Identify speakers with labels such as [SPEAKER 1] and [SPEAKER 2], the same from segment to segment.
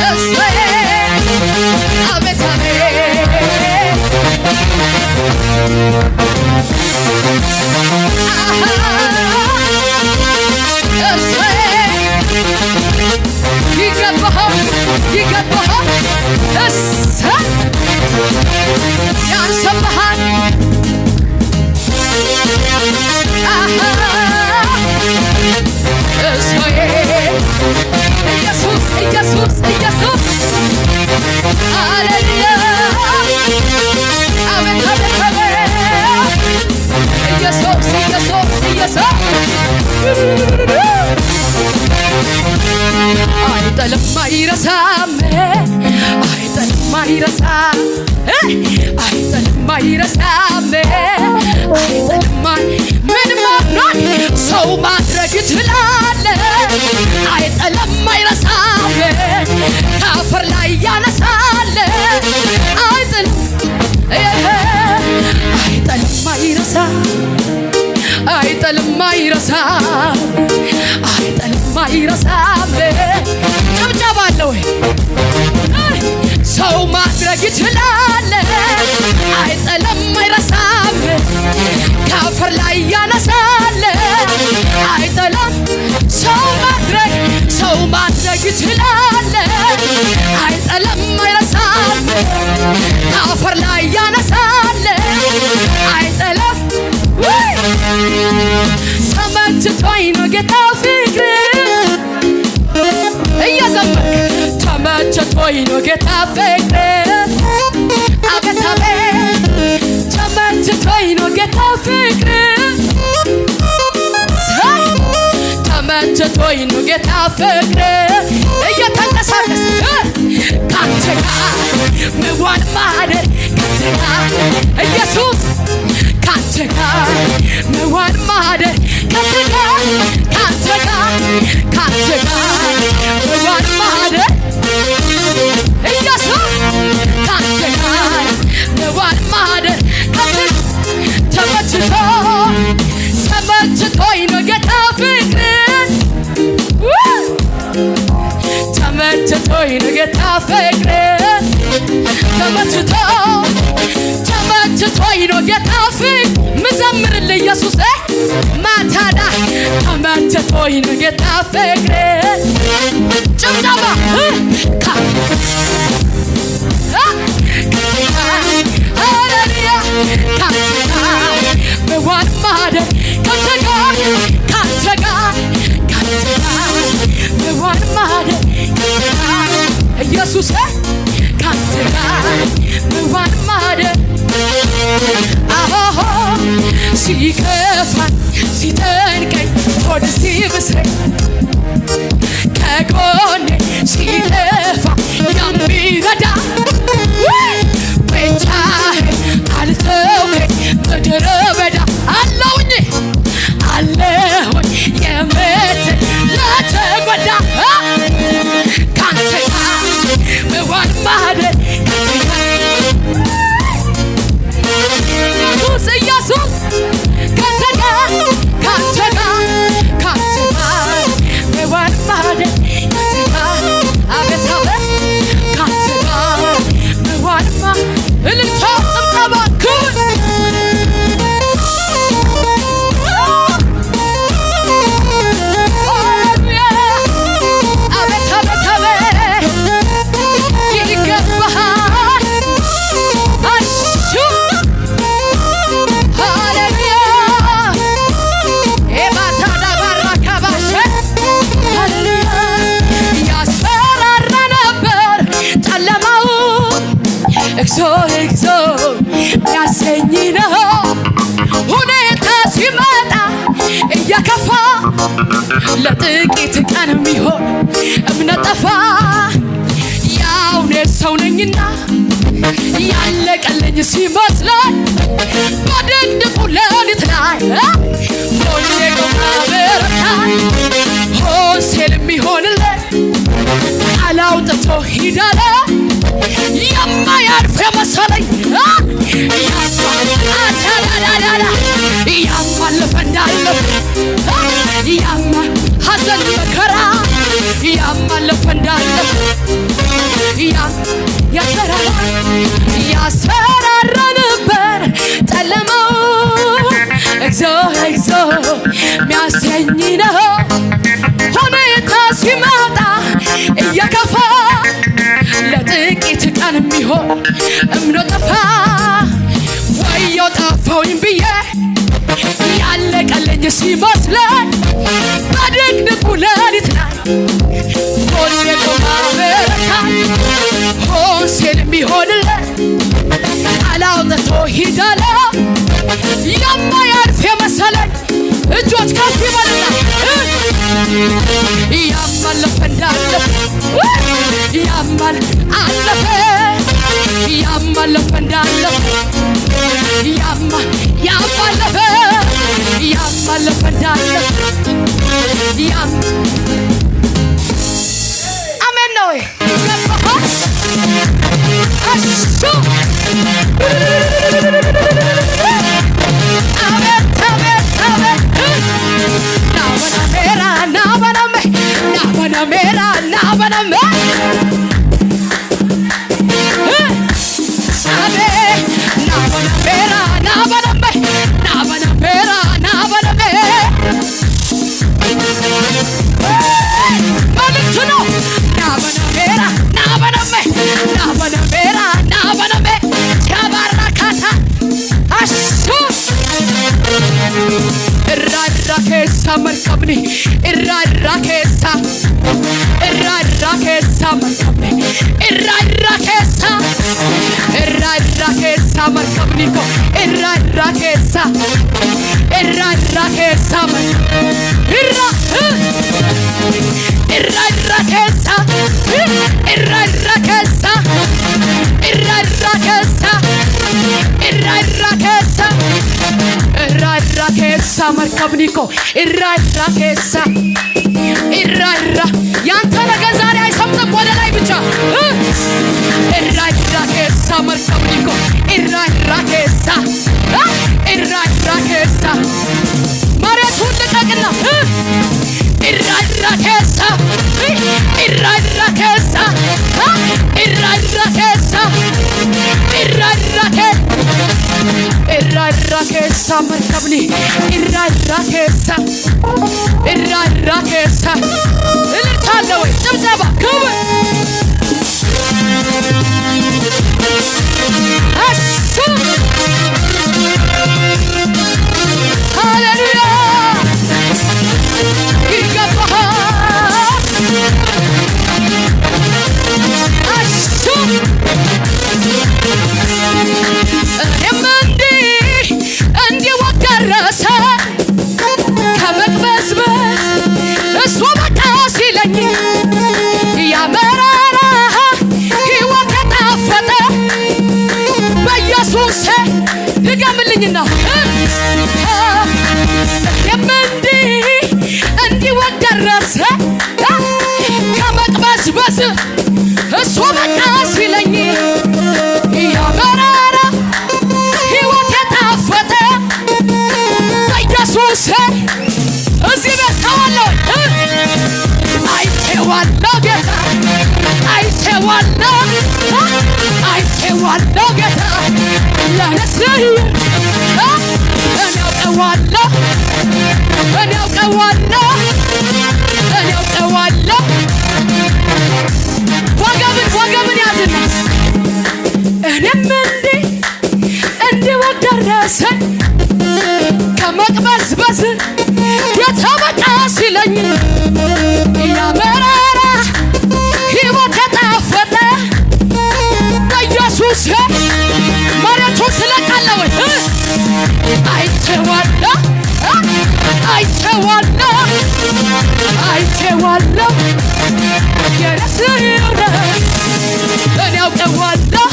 [SPEAKER 1] እሰይ አቤት አቤት ይገባሃል ይገባሃል እሰይ ያንሰብሃል እሰይ ኢየሱስ ኢየሱስ ኢየሱስ ሃሌሉያ አሜን አሜን አሜን ኢየሱስ ኢየሱስ ኢየሱስ አይጥልም አይረሳም አይጥልም አይረሳም አይጥልም አይረሳም አይጥልም ምን ማድረግ ሰው ማድረግ ትችላለህ አይጥልም አይረሳም ከአፈር ላይ ያነሳል አይጥልም አይጥልም አይረሳም አይጥልም አይረሳም አይጥልም አይረሳም ጭብጨባ አለ ወይ ሰው ማድረግ ይችላል አይጥልም አይረሳም ከአፈር ላይ ያነሳል አይጥልም ሰው ማድረግ ይችላል አይጥልም አይረሳም ከአፈር ላይ ያነሳል አይጥልም ተመችቶኝ ነው ጌታ ፍቅር እየዘመርክ ተመችቶኝ ነው ጌታ ፍቅር አቤት አቤት ተመችቶኝ ነው ጌታ ፍቅር ተመችቶኝ ነው ጌታ ፍቅር እየተንቀሳቀስ ካንተ ጋር መዋል ማደር ካንተ ጋር ኢየሱስ ካንተ ጋር መዋል ማደር ካንተ ጋር መዋል ማደር ኢየሱስ ካንተ ጋር መዋል ማደር ተመችቶኝ ነው ጌታ ፍቅር ተመችቶኝ ነው ጌታ ፍቅር ተመችቶኝ ነው ጌታ ፍቅር ምዘምርልህ ኢየሱስ ማታዳ ተመችቶኝ ነው ጌታ ፍቅር ጭብጨባ ሃሌሉያ መዋል ማደር ካንተ ጋር መዋል ማደር ኢየሱስ ካንተ ጋር መዋል ማደር አሆ ሲከፋኝ ሲጨንቀኝ ሆድ ሲብሰኝ ከጎኔ ሲጠፋ የሚረዳ ብቻዬን አልተውከኝ ምድረ በዳ አለሁኝ የምትል ለተጎዳ ካንተ ጋር መዋል ማደር ኢየሱስ ካንተ ጋር መዋል ማደር አቤት አቤት ካንተ ጋር መዋል ማደር እልልታ ጭብጨባ ክብር አቤት አቤት አቤት ይገባሃል አሹ ሃሌሉያ ኤባታዳ ባራካባሸ ሃሌሉያ ያስፈራራ ነበር ጨለማው እግዚኦ ያሰኝ ነው ሁኔታ ሲመጣ እያከፋ ለጥቂት ቀን የሚሆን እምነት ጠፋ ያው እኔ ሰው ነኝና ያለቀልኝ ሲመስለኝ በድቅድቁ ሌሊት ላይ ሆኜ ቆማ በረታኝ ሆሴል የሚሆንለት ቃል አውጥቶ ሂዳለ የማያልፍ የመሰለኝ ያማለፈ እንዳለፈ ያማ ሐዘን መከራ ያማለፈ እንዳለፈ ያስፈራራ ነበር ጨለማው እግዚኦ ሚያሰኝ ነው ሁኔታ ሲመጣ እየከፋ ለጥቂት ቀን የሚሆን እምነት ጠፋ ወዮ ጠፋሁኝ ብዬ ያለቀልኝ ሲመስለኝ በድቅድቁ ሌሊት ላይ ጎኔ ቆማ በረታኝ ሆን ሲል የሚሆንለት አላውጥቶ ሂዳለ የማያልፍ የመሰለኝ እጆች ከፍ ይበልና ያማለፈ እንዳለፈ ያማለፈ እንዳለፈ ያማለፈ እንዳለፈ አሜን ነው አሹ مركبني الراكيسة مركبني الراكيسة مركبني كو الراكيسة مركبنيكو الراكيسة ያንተ ነገር ዛሬ አይሰምጥም ወደ ላይ ብቻ الراكيسة مركبنيكو الراكيسة መሬቱን ልቀቅና الراكيسة الراكيسة مركبني الراكيسة اللي تعالوا تبزبا كوبا هاليلويا يقبها እንዲ ወደረሰ ከመቅበዝበዝ እሱ በቃ ሲለኝ ያመራራ ሕይወት የጣፈጠ በኢየሱስ ድገምልኝና እንዲ ወደረሰ ከመቅበዝበዝ እሱ በቃ ሲለኝ ያመራራ ሕይወት የጣፈጠ በኢየሱስ እዚህ ቤት ተዋለው አይቼዋለሁ ጌታ አይቼዋለሁ ጌታ ለነስህ እኔ አውቀዋለሁ ወገብን ያዝና እኔም እንዲህ ወደረሰ ከመቅበዝበዝ የተበቃ ሲለኝ ያመራራ ሕይወት የጣፈጠ በኢየሱስ መሬቱን ትለቃለህ ወይ አይቼዋለሁ የነስህ እኔ አውቀዋለሁ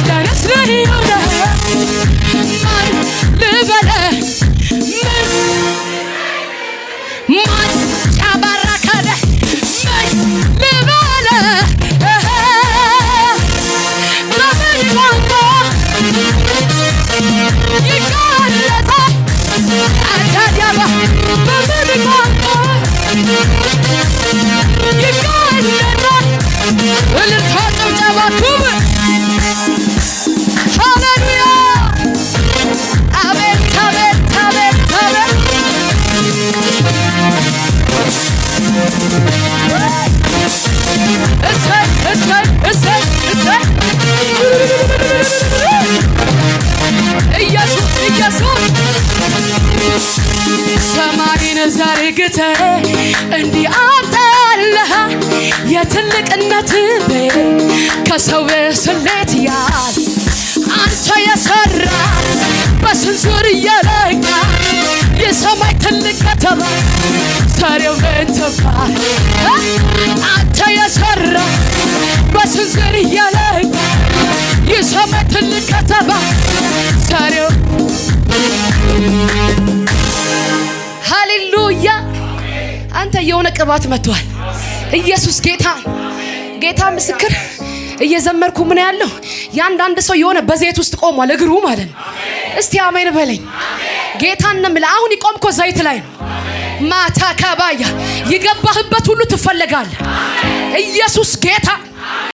[SPEAKER 1] ለነስህ ማን ልበለ ማን ያባረከለ ምን ልበለ በምን ቋንቋ ይገለጣል አታዲያባ ሰማይን ዘርግተ እንዲህ አጠለህ የትልቅነት ከሰው ስሌት ያል አንተ የሰራ በስንዝር እየለካ የሰማይ ትልቅ ከተማ ሰሪው ምን ትባል? አንተ የሰራ በስንዝር እየለካ የሰማይ ትልቅ ከተማ ሰሪው ሃሌሉያ። አንተ የሆነ ቅባት መጥቷል። ኢየሱስ ጌታ ምስክር እየዘመርኩ ምን ያለው ያንዳንድ ሰው የሆነ በዘይት ውስጥ ቆሟል እግሩ ማለት ነው። እስቲ አሜን በለኝ። ጌታን ነው የምልህ። አሁን ይቆምኮ ዘይት ላይ ነው። ማታ ከባያ ይገባህበት ሁሉ ትፈልጋለህ። ኢየሱስ ጌታ